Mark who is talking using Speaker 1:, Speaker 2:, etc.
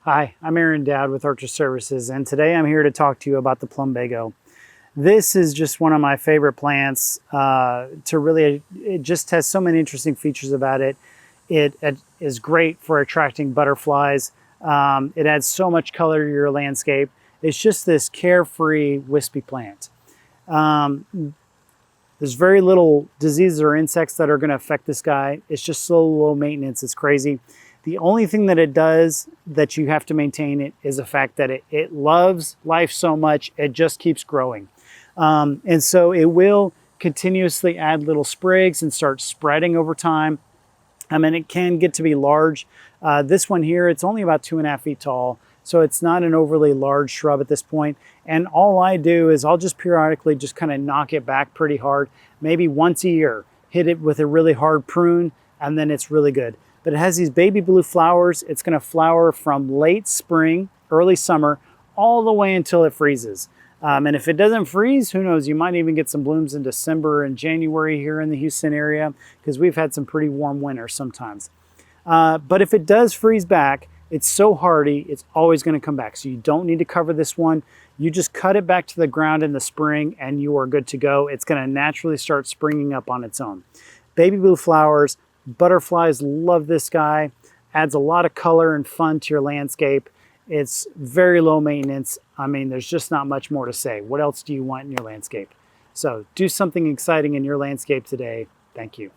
Speaker 1: Hi, I'm Aaron Dowd with Archer Services, and today I'm here to talk to you about the Plumbago. This is just one of my favorite plants. It just has so many interesting features about it. It is great for attracting butterflies. It adds so much color to your landscape. It's just this carefree, wispy plant. There's very little diseases or insects that are going to affect this guy. It's just so low maintenance, it's crazy. The only thing that it does that you have to maintain it is the fact that it loves life so much, it just keeps growing. And so it will continuously add little sprigs and start spreading over time. I mean, it can get to be large. This one here, it's only about 2.5 feet tall. So it's not an overly large shrub at this point. And all I do is I'll just periodically just kind of knock it back pretty hard, maybe once a year, hit it with a really hard prune, and then it's really good. But it has these baby blue flowers. It's going to flower from late spring, early summer, all the way until it freezes. And if it doesn't freeze, who knows, you might even get some blooms in December and January here in the Houston area, because we've had some pretty warm winters sometimes. But if it does freeze back, it's so hardy, it's always going to come back. So you don't need to cover this one. You just cut it back to the ground in the spring and you are good to go. It's going to naturally start springing up on its own. Baby blue flowers, butterflies love this guy. Adds a lot of color and fun to your landscape. It's very low maintenance. I mean, there's just not much more to say. What else do you want in your landscape? So do something exciting in your landscape today. Thank you.